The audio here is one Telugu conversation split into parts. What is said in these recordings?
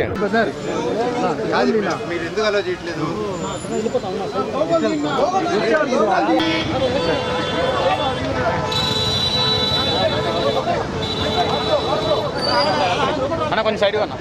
ఓకే మీరు ఎందుకు అలా చేయట్లేదు? అన్న కొంచెం సైడ్గా అన్న.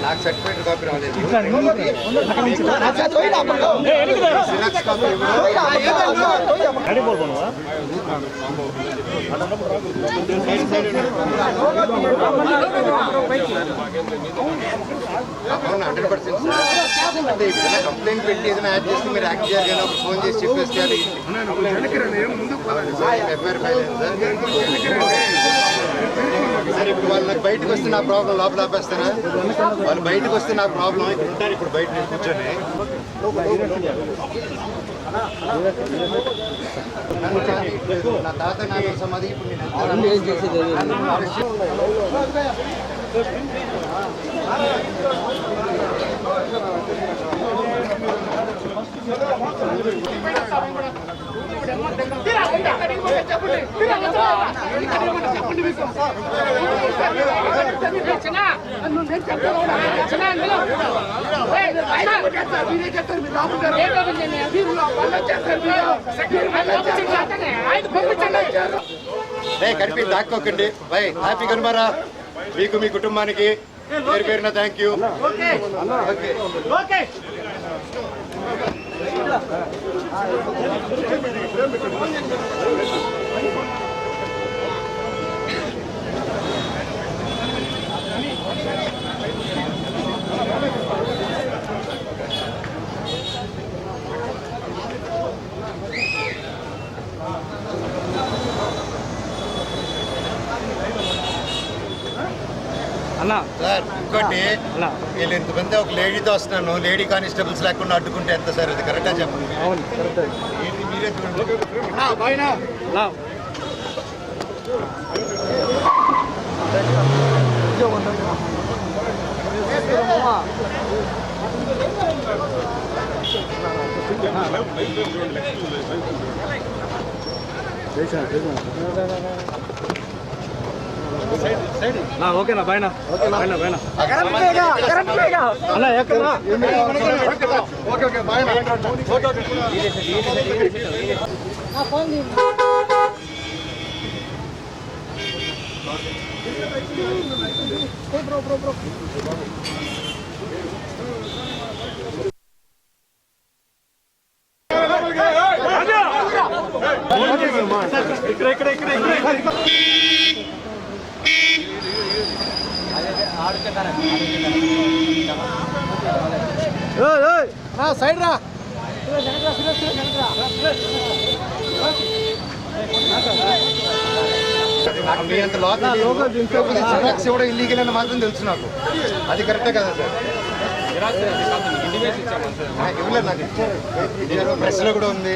నాకు సర్టిఫికేట్ కాపీ రాలేదు. అవును 100% అంటే కంప్లైంట్ పెట్టి ఏదైనా యాడ్ చేస్తే మీరు యాక్ట్ చేయాలి కానీ ఒక ఫోన్ చేసి చెప్పేస్తే ఎఫ్ఐఆర్ ఫైల్ అయింది సార్. ఇప్పుడు వాళ్ళు నాకు బయటకు వస్తే నా ప్రాబ్లం లోపల ఆపేస్తారా? వాళ్ళు బయటకు వస్తే నా ప్రాబ్లం ఇక్కడ ఉంటారు. ఇప్పుడు బయట నేను కూర్చొని నా తాత నాన్న సమాధి ఇప్పుడు కనిపి దాక్కోకండి. బై హ్యాపీ కనుమారా మీకు మీ కుటుంబానికి పేరు పేరున థ్యాంక్ యూ. అన్నా సార్ ఇంకోటి, వీళ్ళు ఇంతమంది ఒక లేడీతో వస్తున్నాను, లేడీ కానిస్టేబుల్స్ లేకుండా అడ్డుకుంటే ఎంత సార్? అది కరెక్టా చెప్పండి. ఏంటి మీరే చూడండి. ఓకేనా బాయ్నా? బాయ్నా బాయ్నా అన్న ఎక్కడా? ఓకే బాయ్నా. సైడ్ రా. మీ అంత జిరాక్స్ కూడా ఇల్లీగల్ అని మాత్రం తెలుసు నాకు. అది కరెక్టే కదా సార్? నాకు ఇవ్వలేదు. నాకు ఇచ్చారు. ప్రెస్లో కూడా ఉంది.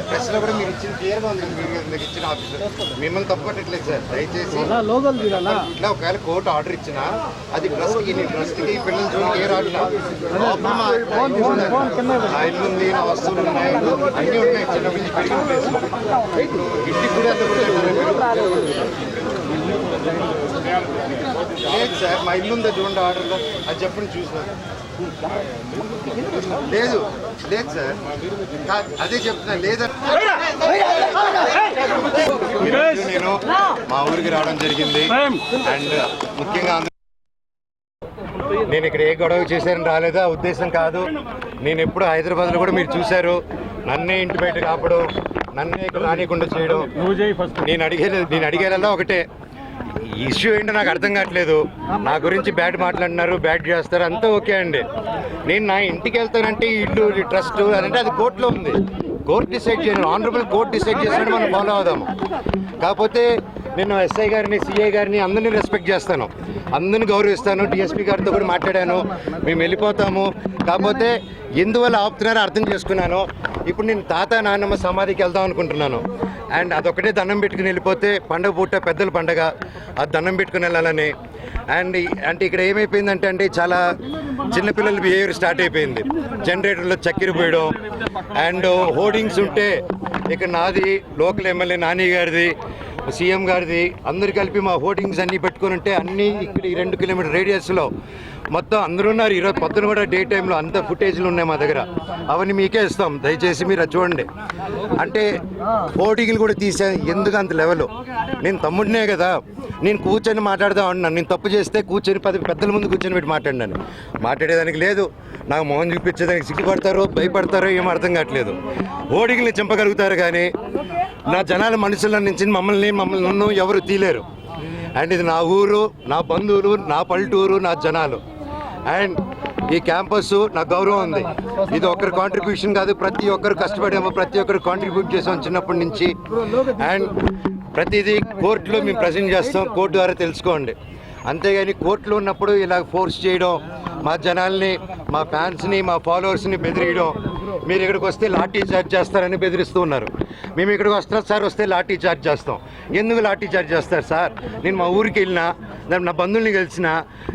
ప్రెస్లో కూడా మీరు ఇచ్చిన క్లియర్గా ఉంది. మీకు ఇచ్చిన ఆఫీసర్ మిమ్మల్ని తప్పట్లేదు సార్. దయచేసి ఇట్లా ఒకవేళ కోర్టు ఆర్డర్ ఇచ్చినా అది ట్రస్ట్కి, నీ ట్రస్ట్కి పిల్లల జోలికి ఏ రాట్లా. నా ఇల్లు ఉంది, నా వస్తువులు ఉన్నాయి, అన్నీ ఉన్నాయి. చిన్నప్పటి నుంచి పెరిగిన ప్లేస్. ఇప్పుడు ఇంటికి కూడా ఎంత లేదు సార్, మా ఇల్లు ఉందా చూడండి ఆర్డర్లో, అది చెప్పండి చూసిన. లేదు లేదు సార్, అదే చెప్తున్నా లేదా. నేను మా ఊరికి రావడం జరిగింది. అండ్ ముఖ్యంగా నేను ఇక్కడ ఏ గొడవ చేశారని రాలేదా ఉద్దేశం కాదు. నేను ఎప్పుడు హైదరాబాద్లో కూడా మీరు చూశారు, నన్నే ఇంటి బయట కాపడం, నన్నే ఇక్కడ రానియకుండా చేయడం. నేను అడిగేలా ఒకటే, ఇష్యూ ఏంటో నాకు అర్థం కావట్లేదు. నా గురించి బ్యాడ్ మాట్లాడినారు, బ్యాడ్ చేస్తారు, అంతా ఓకే అండి. నేను నా ఇంటికి వెళ్తానంటే ఇల్లు ట్రస్ట్ అంటే అది కోర్టులో ఉంది. కోర్టు డిసైడ్ చేయను, ఆనరబుల్ కోర్టు డిసైడ్ చేసినట్టు మనం ఫాలో అవుదాము. కాకపోతే నేను ఎస్ఐ గారిని, సిఐ గారిని అందరినీ రెస్పెక్ట్ చేస్తాను, అందరిని గౌరవిస్తాను. డిఎస్పీ గారితో కూడా మాట్లాడాను, మేము వెళ్ళిపోతాము. కాకపోతే ఎందువల్ల ఆపుతున్నారో అర్థం చేసుకున్నాను. ఇప్పుడు నేను తాత నాన్నమ్మ సమాధికి వెళ్దాం అనుకుంటున్నాను. అండ్ అదొకటే దండం పెట్టుకుని వెళ్ళిపోతే పండగ పూట పెద్దల పండగ, అది దండం పెట్టుకుని వెళ్ళాలని. అండ్ అంటే ఇక్కడ ఏమైపోయిందంటే అండి, చాలా చిన్నపిల్లల బిహేవియర్ స్టార్ట్ అయిపోయింది. జనరేటర్లో చక్కెర పోయడం అండ్ హోర్డింగ్స్ ఉంటే ఇక్కడ నాది, లోకల్ ఎమ్మెల్యే నాని గారిది, సీఎం గారిది, అందరు కలిపి మా హోర్డింగ్స్ అన్నీ పెట్టుకుని ఉంటే అన్నీ ఇక్కడ ఈ 2 కిలోమీటర్ రేడియస్లో మొత్తం అందరూ ఉన్నారు. ఈరోజు పొద్దున కూడా డే టైంలో అంత ఫుటేజ్లు ఉన్నాయి మా దగ్గర, అవన్నీ మీకే ఇస్తాం, దయచేసి మీరు అది చూడండి. అంటే హోర్డింగ్లు కూడా తీసే ఎందుకు అంత లెవెల్. నేను తమ్ముడినే కదా, నేను కూర్చొని మాట్లాడదాం అంటున్నాను. నేను తప్పు చేస్తే కూర్చొని పెద్దల ముందు కూర్చొని పెట్టి మాట్లాడినాను, మాట్లాడేదానికి లేదు. నాకు మొహం చూపించేదానికి సిగ్గుపడతారో భయపడతారో ఏం అర్థం కావట్లేదు. హోర్డింగ్ని చంపగలుగుతారు కానీ నా జనాల మనుషుల నుంచి మమ్మల్ని నన్ను ఎవరు తీలేరు. అండ్ ఇది నా ఊరు, నా బంధువులు, నా పల్లెటూరు, నా జనాలు. అండ్ ఈ క్యాంపస్ నాకు గౌరవం ఉంది. ఇది ఒక్కరి కాంట్రిబ్యూషన్ కాదు, ప్రతి ఒక్కరు కష్టపడాము, ప్రతి ఒక్కరు కాంట్రిబ్యూట్ చేసాం చిన్నప్పటి నుంచి. అండ్ ప్రతిదీ కోర్టులో మేము ప్రజెంట్ చేస్తాం, కోర్టు ద్వారా తెలుసుకోండి. అంతేగాని కోర్టులో ఉన్నప్పుడు ఇలా ఫోర్స్ చేయడం, మా జనాల్ని, మా ఫ్యాన్స్ని, మా ఫాలోవర్స్ని బెదిరియడం, మీరు ఇక్కడికి వస్తే లాఠీ చార్జ్ చేస్తారని బెదిరిస్తూ ఉన్నారు. మేము ఇక్కడికి వస్తున్నాం సార్, వస్తే లాఠీ చార్జ్ చేస్తాం. ఎందుకు లాఠీ చార్జ్ చేస్తారు సార్? నేను మా ఊరికి వెళ్ళినా, నా బంధువుల్ని కలిసిన,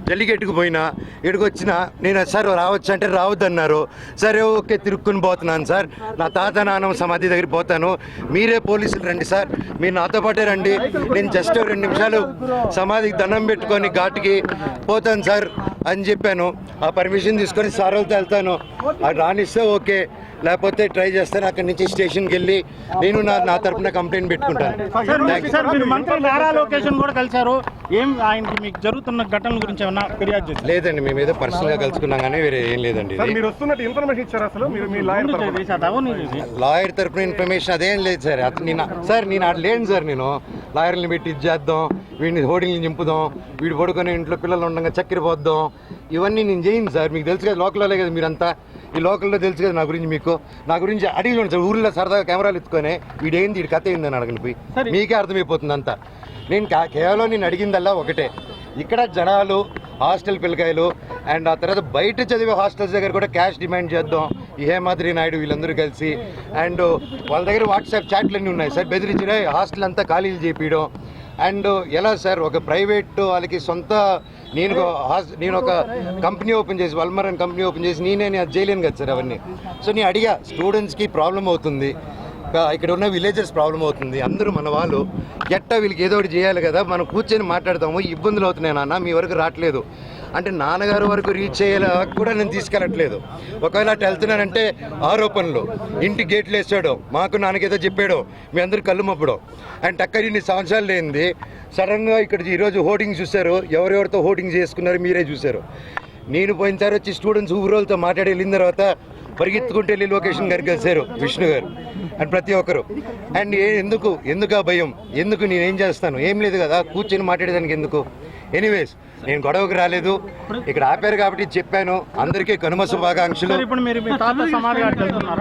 జల్లికెట్టుకు పోయినా, ఇక్కడికి వచ్చినా నేను సార్ రావచ్చు అంటే రావద్దన్నారు. సరే ఓకే, తిరుక్కుని పోతున్నాను సార్, నా తాత నాన్నమ్మ సమాధి దగ్గరికి పోతాను, మీరే పోలీసులు రండి సార్, మీరు నాతో పాటే రండి, నేను జస్ట్ 2 నిమిషాలు సమాధికి దండం పెట్టుకొని ఘాటుకి పోతాను సార్ అని చెప్పాను. ఆ పర్మిషన్ తీసుకొని సార్ వాళ్ళతో వెళ్తాను, అది రానిస్తే ఓకే, లేకపోతే ట్రై చేస్తాను. అక్కడి నుంచి స్టేషన్కి వెళ్ళి నేను నా తరఫున కంప్లైంట్ పెట్టుకుంటాను. మంత్రి నారా లోకేష్ కూడా కలిశారు, ఏం ఆయనకి మీకు జరుగుతున్న ఘటనల గురించి ఏమన్నా ఫిర్యాదు చేశారు? లేదండి, మేము ఏదో పర్సనల్గా కలుసుకున్నాం కానీ వేరే ఏం లేదండి. లాయర్ తరఫున ఇన్ఫర్మేషన్ అదేం లేదు సార్. నేను అటు లేను సార్. నేను లాయర్ని పెట్టి ఇది చేద్దాం, వీడిని హోర్డింగ్ని నింపుదాం, వీడు పడుకొని ఇంట్లో పిల్లలు ఉండగా చక్కెర పోద్దాం, ఇవన్నీ నేను చేయను సార్. మీకు తెలుసు కదా, లోకల్లో కదా మీరంతా, ఈ లోకల్లో తెలుసు కదా నా గురించి. మీకు నా గురించి అడిగి చూడండి సార్, ఊర్లో సరదాగా కెమెరాలు ఎత్తుకొని వీడేంది, వీడి కథ ఏందని అడగని పోయి మీకే అర్థమైపోతుంది అంతా. నేను కేవలం నేను అడిగిందల్లా ఒకటే, ఇక్కడ జనాలు, హాస్టల్ పిల్లకాయలు అండ్ ఆ తర్వాత బయట చదివే హాస్టల్స్ దగ్గర కూడా క్యాష్ డిమాండ్ చేద్దాం. ఈ హేమాద్రి నాయుడు వీళ్ళందరూ కలిసి, అండ్ వాళ్ళ దగ్గర వాట్సాప్ చాట్లు అన్నీ ఉన్నాయి సార్, బెదిరించిన హాస్టల్ అంతా ఖాళీలు చేపించడం. అండ్ ఎలా సార్, ఒక ప్రైవేట్ వాళ్ళకి సొంత, నేను ఒక కంపెనీ ఓపెన్ చేసి, వల్మరన్ కంపెనీ ఓపెన్ చేసి నేనే అది చేయలేను కదా సార్ అవన్నీ. సో నేను అడిగా, స్టూడెంట్స్కి ప్రాబ్లం అవుతుంది, ఇక్కడ ఉన్న విలేజెస్ ప్రాబ్లం అవుతుంది, అందరూ మన వాళ్ళు, ఎట్టా వీళ్ళకి ఏదో ఒకటి చేయాలి కదా, మనం కూర్చొని మాట్లాడతాము, ఇబ్బందులు అవుతున్నాయి నాన్న, మీ వరకు రావట్లేదు అంటే నాన్నగారు వరకు రీచ్ అయ్యేలా కూడా నేను తీసుకెళ్ళట్లేదు. ఒకవేళ అటు వెళ్తున్నానంటే ఆరోపణలు, ఇంటి గేట్లు వేసాడు, మాకు నాన్నకేదో చెప్పాడు, మీ అందరు కళ్ళు మప్పడం. అండ్ అక్కడ ఇన్ని సంవత్సరాలు లేనిది సడన్గా ఇక్కడ ఈరోజు హోర్డింగ్ చూశారు, ఎవరెవరితో హోర్డింగ్ చేసుకున్నారు మీరే చూశారు. నేను పోయినసారి వచ్చి స్టూడెంట్స్ ఊరోళ్ళతో మాట్లాడి వెళ్ళిన తర్వాత పరిగెత్తుకుంటే వెళ్ళి లొకేషన్ గారికి కలిశారు విష్ణు గారు అండ్ ప్రతి ఒక్కరు. అండ్ ఎందుకు ఆ భయం, ఎందుకు నేనేం చేస్తాను, ఏం లేదు కదా, కూర్చొని మాట్లాడేదానికి ఎందుకు. ఎనీవేస్, నేను గొడవకు రాలేదు, ఇక్కడ ఆపారు కాబట్టి చెప్పాను. అందరికీ కనుమ శుభాకాంక్షలు.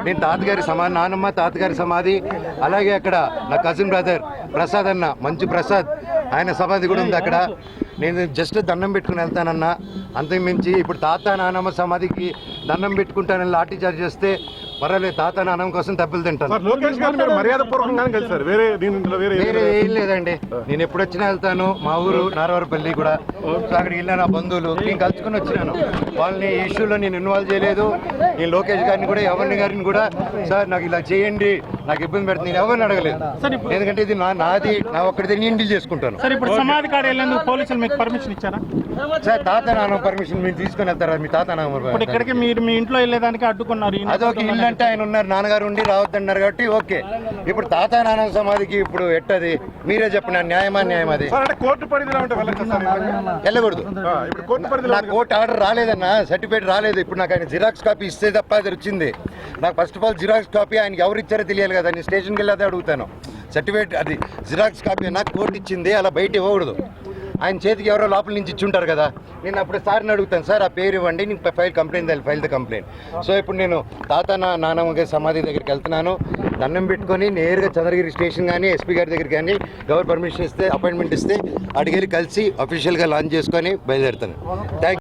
నేను తాతగారి సమాధి, నానమ్మ తాతగారి సమాధి, అలాగే అక్కడ నా కజిన్ బ్రదర్ ప్రసాద్ అన్న, మంచు ప్రసాద్, ఆయన సమాధి కూడా ఉంది అక్కడ. నేను జస్ట్ దండం పెట్టుకుని వెళ్తానన్నా, అంతకుమించి ఇప్పుడు తాత నానమ్మ సమాధికి దండం పెట్టుకుంటానని లాఠీ చార్జ్ చేస్తే పర్వాలేదు, తాత నానమ్మ కోసం దెబ్బలు తింటాను. వేరే ఏం లేదండి, నేను ఎప్పుడు వచ్చినా వెళ్తాను. మా ఊరు నారవరపల్లి కూడా, సో అక్కడికి వెళ్ళిన నా బంధువులు నేను కలుసుకుని వచ్చినాను. వాళ్ళని ఇష్యూలో నేను ఇన్వాల్వ్ చేయలేదు. నేను లోకేష్ గారిని కూడా, ఎవరిని గారిని కూడా, సార్ నాకు ఇలా చేయండి, నాకు ఇబ్బంది పెడుతుంది. నేను ఎవరిని అడగలేదు, ఎందుకంటే ఇది నాది, నా ఒక్కడిది నేను డీల్ చేసుకుంటాను. సార్ ఇప్పుడు సమాధి కాడ వెళ్ళేందుకు పోలీసులు మీకు పర్మిషన్ ఇచ్చారా? సార్ తాత నాన్న పర్మిషన్ మీరు తీసుకొని వెళ్తారా? మీ తాత ఇప్పుడు ఇక్కడికి మీరు మీ ఇంట్లో వెళ్ళేదానికి అడ్డుకున్నారు. అదొక ఇల్లు అంటే ఆయన ఉన్నారు, నాన్నగారు ఉండి రావద్దన్నారు కాబట్టి ఓకే. ఇప్పుడు తాత నాన్న సమాధికి ఇప్పుడు ఎట్టది మీరే చెప్పిన న్యాయమా? న్యాయం అది కోర్టు పరిధిలో ఉంటే వెళ్ళకూడదు. నాకు కోర్టు ఆర్డర్ రాలేదన్న, సర్టిఫికేట్ రాలేదు. ఇప్పుడు నాకు ఆయన జిరాక్స్ కాపీ ఇస్తే తప్ప అది వచ్చింది. నాకు first of all xerox copy ఆయనకి ఎవరు ఇచ్చారో తెలియాలి కదా. నేను స్టేషన్కి వెళ్ళి అదే అడుగుతాను. సర్టిఫికేట్ అది జిరాక్స్ కాపీ నాకు కోర్టు ఇచ్చింది, అలా బయట ఇవ్వకూడదు. ఆయన చేతికి ఎవరో లోపల నుంచి ఇచ్చుంటారు కదా. నేను అప్పుడు సార్ని అడుగుతాను, సార్ ఆ పేరు ఇవ్వండి, నేను ఫైల్ ద కంప్లైంట్. సో ఇప్పుడు నేను తాత నాన్నమ్మ సమాధి దగ్గరికి వెళ్తున్నాను. దండం పెట్టుకొని నేరుగా చంద్రగిరి స్టేషన్ కానీ ఎస్పీ గారి దగ్గర కానీ ఎవరు పర్మిషన్ ఇస్తే అపాయింట్మెంట్ ఇస్తే అడిగి కలిసి అఫీషియల్గా లాంచ్ చేసుకొని బయలుదేరుతాను. థ్యాంక్